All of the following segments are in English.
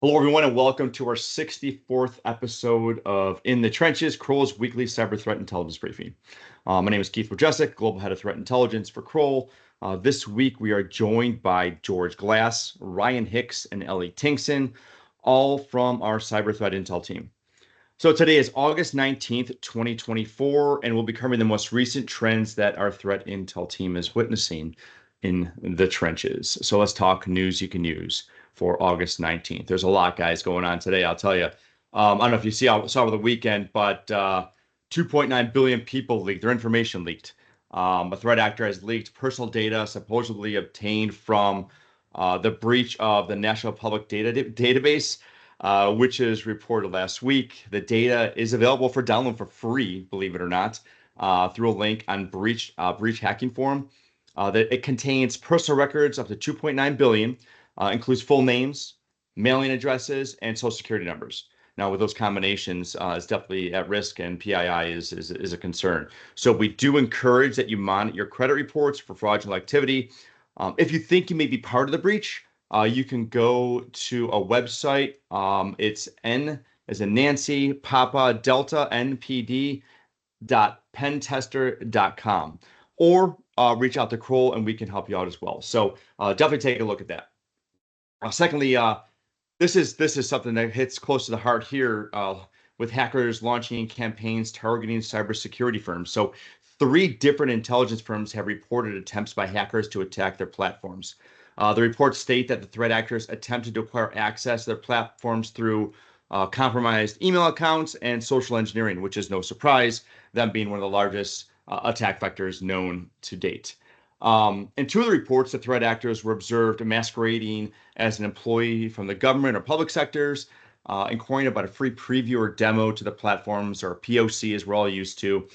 Hello, everyone, and welcome to our 64th episode of In the Trenches, Kroll's weekly cyber threat intelligence briefing. My name is Keith Wojcicki, Global Head of Threat Intelligence for Kroll. This week, we are joined by George Glass, Ryan Hicks, and Ellie Tinkson, all from our cyber threat intel team. So today is August 19th, 2024, and we'll be covering the most recent trends that our threat intel team is witnessing in the trenches. So let's talk news you can use for August 19th. There's a lot, guys, going on today, I'll tell you. I don't know if you saw over the weekend, but 2.9 billion people leaked, their information leaked. A threat actor has leaked personal data supposedly obtained from the breach of the National Public Database, which is reported last week. The data is available for download for free, believe it or not, through a link on Breach Hacking Forum. That it contains personal records up to 2.9 billion, includes full names, mailing addresses, and social security numbers. Now, with those combinations, it's definitely at risk, and PII is a concern. So we do encourage that you monitor your credit reports for fraudulent activity. If you think you may be part of the breach, you can go to a website. It's N as in Nancy, Papa, Delta, NPD.pentester.com. Or reach out to Kroll and we can help you out as well. So definitely take a look at that. Secondly, this is something that hits close to the heart here with hackers launching campaigns targeting cybersecurity firms. So 3 different intelligence firms have reported attempts by hackers to attack their platforms. The reports state that the threat actors attempted to acquire access to their platforms through compromised email accounts and social engineering, which is no surprise, them being one of the largest attack vectors known to date. In 2 of the reports, the threat actors were observed masquerading as an employee from the government or public sectors, inquiring about a free preview or demo to the platforms, or POC as we're all used to.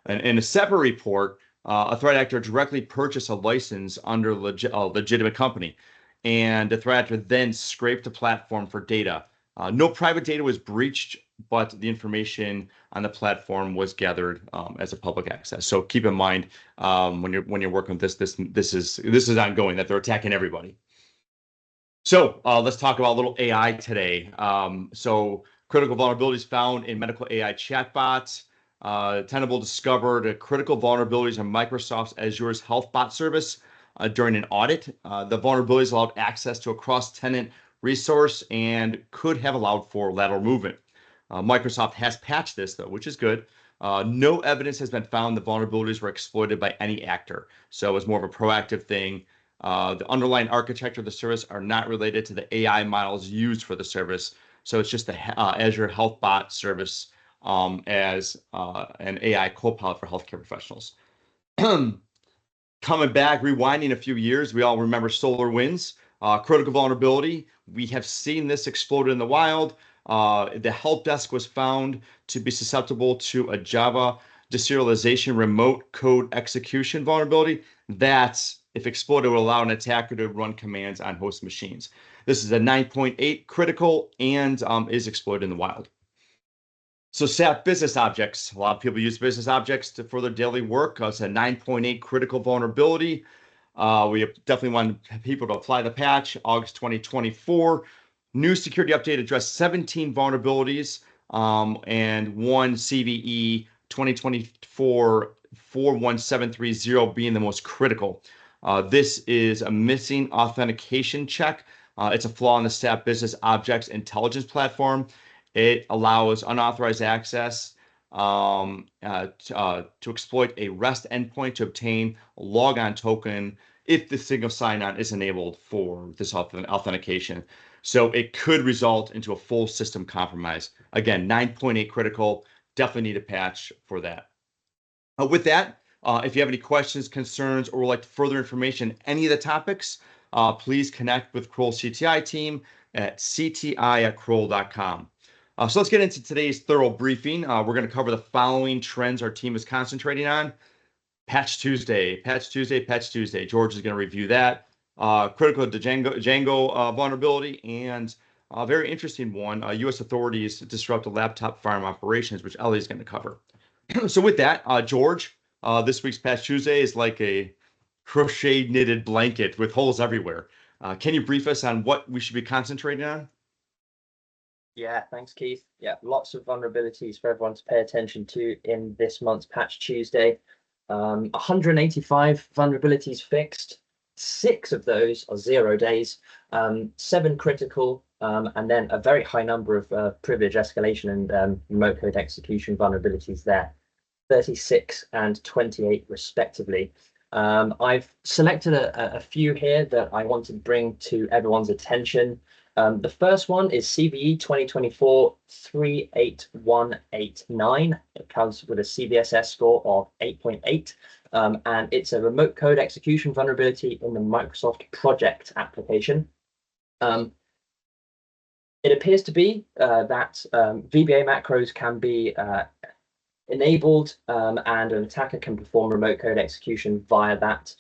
And in a separate report, a threat actor directly purchased a license under a legitimate company, and the threat actor then scraped the platform for data. No private data was breached, but the information on the platform was gathered as a public access. So keep in mind when you're working with this is ongoing, that they're attacking everybody. So let's talk about a little AI today. So critical vulnerabilities found in medical AI chatbots. Tenable discovered critical vulnerabilities in Microsoft's Azure's HealthBot service during an audit. The vulnerabilities allowed access to a cross-tenant resource and could have allowed for lateral movement. Microsoft has patched this, though, which is good. No evidence has been found the vulnerabilities were exploited by any actor. So it was more of a proactive thing. The underlying architecture of the service are not related to the AI models used for the service. So it's just the Azure HealthBot service as an AI co-pilot for healthcare professionals. Coming back, rewinding a few years, we all remember SolarWinds, critical vulnerability. We have seen this explode in the wild. The help desk was found to be susceptible to a Java deserialization remote code execution vulnerability. That's, if exploited, would allow an attacker to run commands on host machines. This is a 9.8 critical and is exploited in the wild. So SAP business objects, a lot of people use business objects for their daily work. It's a 9.8 critical vulnerability. We definitely want people to apply the patch. August 2024. New security update addressed 17 vulnerabilities and 1 CVE 2024 41730 being the most critical. This is a missing authentication check. It's a flaw in the SAP Business Objects Intelligence Platform. It allows unauthorized access to exploit a REST endpoint to obtain a logon token if the single sign-on is enabled for this authentication. So it could result into a full system compromise. Again, 9.8 critical, definitely need a patch for that. With that, if you have any questions, concerns, or would like further information on any of the topics, please connect with Kroll CTI team at cti@kroll.com. So let's get into today's thorough briefing. We're going to cover the following trends our team is concentrating on. Patch Tuesday. George is going to review that. Critical to Django vulnerability, and a very interesting one. U.S. authorities disrupt a laptop farm operations, which Ellie is going to cover. So with that, George, this week's Patch Tuesday is like a crochet knitted blanket with holes everywhere. Can you brief us on what we should be concentrating on? Yeah, thanks, Keith. Yeah, lots of vulnerabilities for everyone to pay attention to in this month's Patch Tuesday. 185 vulnerabilities fixed. 6 of those are 0 days, 7 critical, and then a very high number of privilege escalation and remote code execution vulnerabilities there, 36 and 28 respectively. I've selected a few here that I want to bring to everyone's attention. The first one is CVE 2024-38189. It comes with a CVSS score of 8.8, and it's a remote code execution vulnerability in the Microsoft project application. It appears to be that VBA macros can be enabled, and an attacker can perform remote code execution via that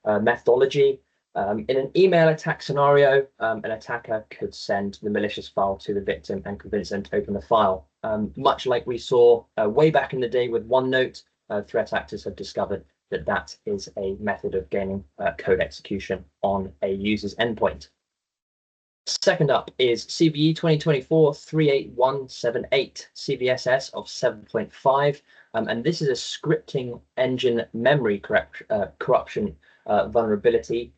methodology. In an email attack scenario, an attacker could send the malicious file to the victim and convince them to open the file. Much like we saw way back in the day with OneNote, threat actors have discovered that that is a method of gaining code execution on a user's endpoint. Second up is CVE 2024-38178, CVSS of 7.5, and this is a scripting engine memory corruption vulnerability.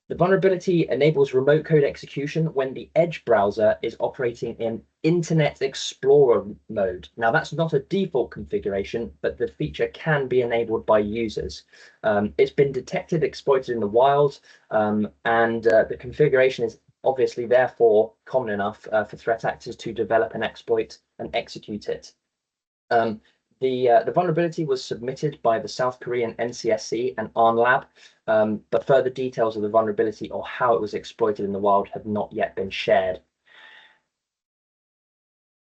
The vulnerability enables remote code execution when the Edge browser is operating in Internet Explorer mode. Now, that's not a default configuration, but the feature can be enabled by users. It's been detected, exploited in the wild, and the configuration is obviously therefore common enough for threat actors to develop an exploit and execute it. The vulnerability was submitted by the South Korean NCSC and ARNLab, but further details of the vulnerability or how it was exploited in the wild have not yet been shared.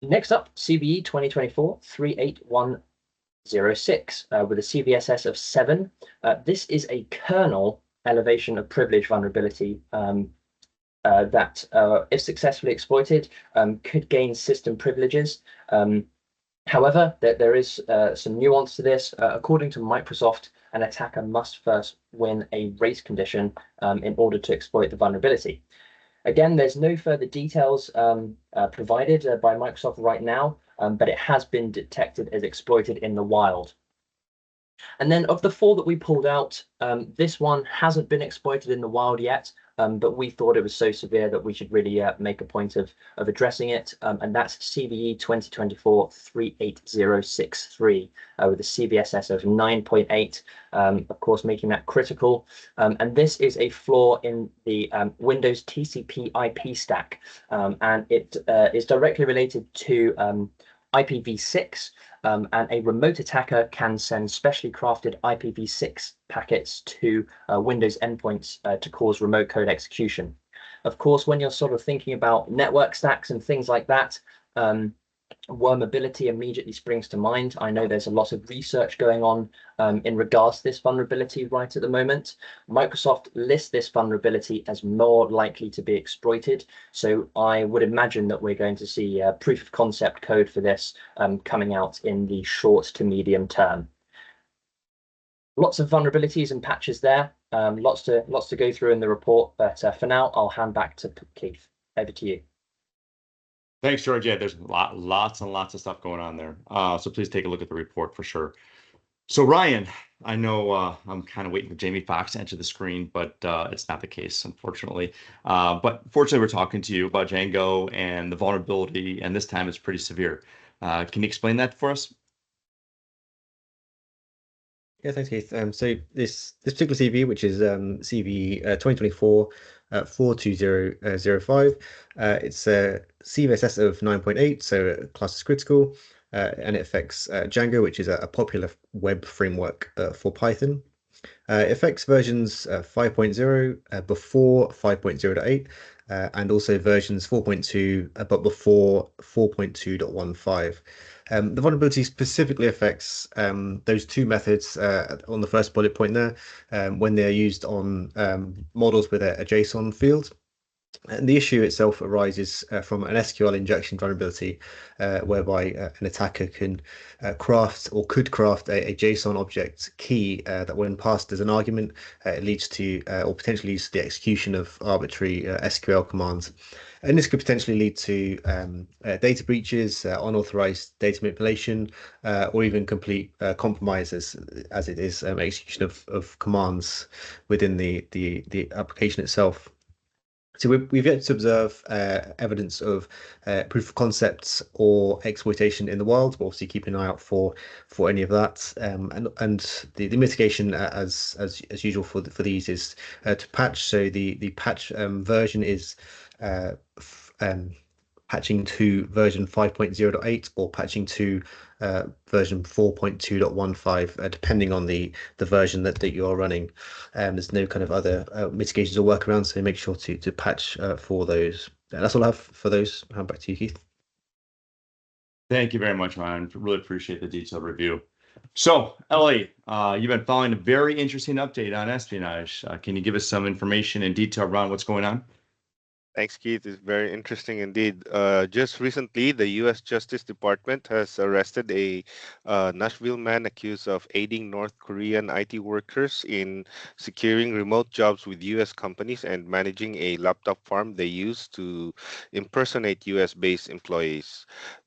Next up, CVE 2024-38106 with a CVSS of 7. This is a kernel elevation of privilege vulnerability that, if successfully exploited, could gain system privileges. However, there is some nuance to this. According to Microsoft, an attacker must first win a race condition in order to exploit the vulnerability. Again, there's no further details provided by Microsoft right now, but it has been detected as exploited in the wild. And then of the 4 that we pulled out, this one hasn't been exploited in the wild yet, but we thought it was so severe that we should really make a point of addressing it. And that's CVE 2024-38063 with a CVSS of 9.8, of course, making that critical. And this is a flaw in the Windows TCP IP stack, and it is directly related to IPv6, and a remote attacker can send specially crafted IPv6 packets to Windows endpoints to cause remote code execution. Of course, when you're sort of thinking about network stacks and things like that, wormability immediately springs to mind. I know there's a lot of research going on in regards to this vulnerability right at the moment. Microsoft lists this vulnerability as more likely to be exploited, so I would imagine that we're going to see proof of concept code for this coming out in the short to medium term. Lots of vulnerabilities and patches there, lots to go through in the report, but for now I'll hand back to Keith. Over to you. Thanks, George. Yeah, there's lots and lots of stuff going on there. So please take a look at the report for sure. So Ryan, I know I'm kind of waiting for Jamie Foxx to enter the screen, but it's not the case, unfortunately. But fortunately, we're talking to you about Django and the vulnerability, and this time it's pretty severe. Can you explain that for us? Yeah, thanks, Keith. So this particular CV, which is CV 2024-42005, it's a CVSS of 9.8, so class is critical, and it affects Django, which is a popular web framework for Python. It affects versions 5.0 before 5.0.8, and also versions 4.2 but before 4.2.15. The vulnerability specifically affects those 2 methods on the first bullet point there when they're used on models with a JSON field. And the issue itself arises from an SQL injection vulnerability, whereby an attacker can craft or could craft a JSON object key that, when passed as an argument, it leads to or potentially leads to the execution of arbitrary SQL commands. And this could potentially lead to data breaches, unauthorized data manipulation, or even complete compromise as it is execution of commands within the application itself. So we've yet to observe evidence of proof of concepts or exploitation in the wild, but obviously keep an eye out for any of that. And the mitigation, as usual for these, is to patch. So the patch version is patching to version 5.0.8 or patching to version 4.2.15, depending on the version that you're running. There's no kind of other mitigations or workarounds, so make sure to patch for those. That's all I have for those. Hand back to you, Keith. Thank you very much, Ryan. Really appreciate the detailed review. So, Ellie, you've been following a very interesting update on espionage. Can you give us some information and detail around what's going on? Thanks, Keith. It's very interesting indeed. Just recently, the U.S. Justice Department has arrested a Nashville man accused of aiding North Korean IT workers in securing remote jobs with U.S. companies and managing a laptop farm they use to impersonate U.S.-based employees.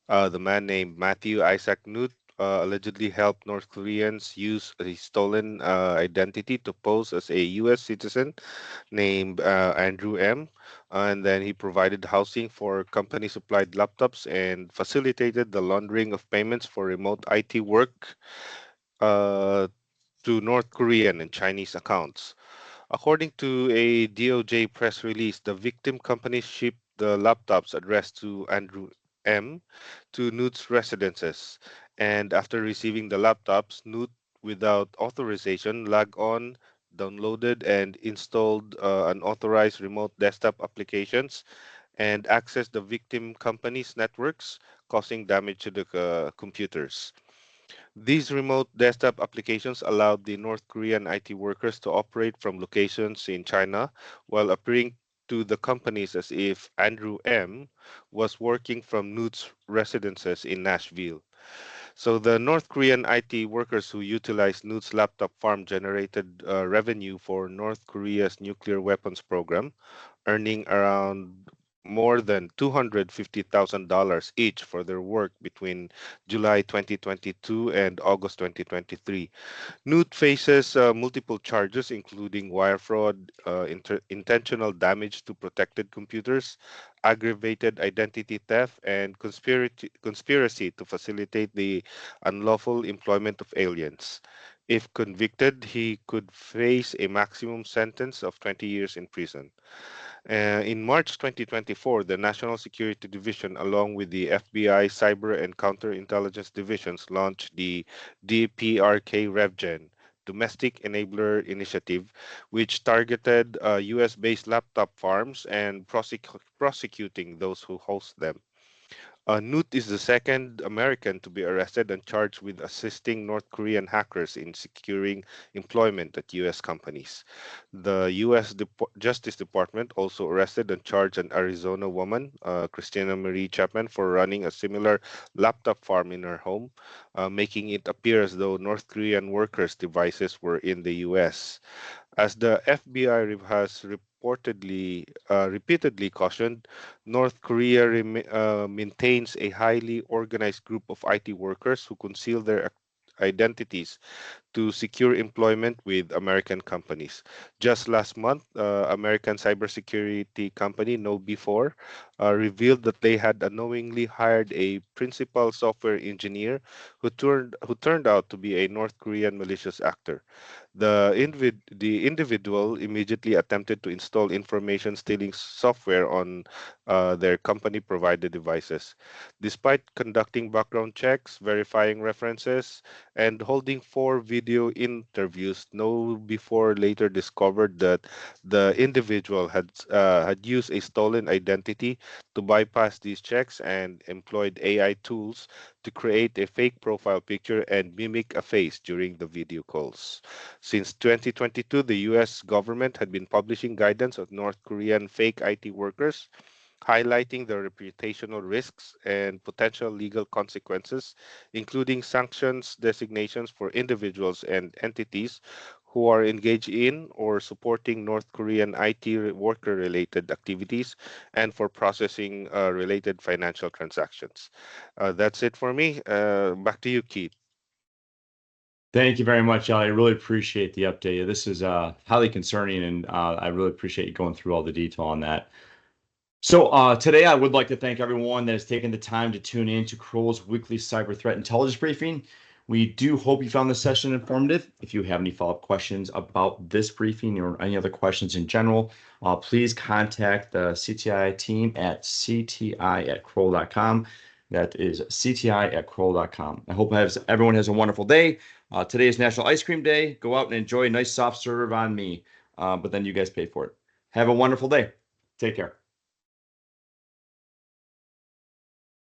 The man named Matthew Isaac Newt allegedly helped North Koreans use a stolen identity to pose as a U.S. citizen named Andrew M. And then he provided housing for company supplied laptops and facilitated the laundering of payments for remote IT work uh, to North Korean and Chinese accounts. According to a DOJ press release, the victim company shipped the laptops addressed to Andrew M. to Newt's residences. And after receiving the laptops, Newt, without authorization, logged on, downloaded, and installed unauthorized remote desktop applications and accessed the victim company's networks, causing damage to the computers. These remote desktop applications allowed the North Korean IT workers to operate from locations in China while appearing to the companies as if Andrew M. was working from Newt's residences in Nashville. So the North Korean IT workers who utilized Newt's laptop farm generated revenue for North Korea's nuclear weapons program, earning around more than $250,000 each for their work between July 2022 and August 2023. Newt faces multiple charges, including wire fraud, intentional damage to protected computers, aggravated identity theft, and conspiracy to facilitate the unlawful employment of aliens. If convicted, he could face a maximum sentence of 20 years in prison. In March 2024, the National Security Division, along with the FBI Cyber and Counterintelligence Divisions, launched the DPRK RevGen Domestic Enabler Initiative, which targeted US-based laptop farms and prosecuting those who host them. Newt is the second American to be arrested and charged with assisting North Korean hackers in securing employment at U.S. companies. The U.S. Justice Department also arrested and charged an Arizona woman, Christina Marie Chapman, for running a similar laptop farm in her home, making it appear as though North Korean workers' devices were in the U.S. As the FBI has repeatedly cautioned, North Korea maintains a highly organized group of IT workers who conceal their identities to secure employment with American companies. Just last month, American cybersecurity company KnowBe4 revealed that they had unknowingly hired a principal software engineer who turned out to be a North Korean malicious actor. The individual immediately attempted to install information stealing software on their company provided devices. Despite conducting background checks, verifying references, and holding 4 video video interviews, No Before later discovered that the individual had used a stolen identity to bypass these checks and employed AI tools to create a fake profile picture and mimic a face during the video calls. Since 2022, the US government had been publishing guidance on North Korean fake IT workers, highlighting the reputational risks and potential legal consequences, including sanctions designations for individuals and entities who are engaged in or supporting North Korean IT worker related activities and for processing related financial transactions. That's it for me. Back to you, Keith. Thank you very much, Ellie. I really appreciate the update. This is highly concerning, and I really appreciate you going through all the detail on that. So today I would like to thank everyone that has taken the time to tune in to Kroll's weekly cyber threat intelligence briefing. We do hope you found this session informative. If you have any follow-up questions about this briefing or any other questions in general, please contact the CTI team at cti@kroll.com. That is cti@kroll.com. I hope everyone has a wonderful day. Today is National Ice Cream Day. Go out and enjoy a nice soft serve on me, but then you guys pay for it. Have a wonderful day. Take care.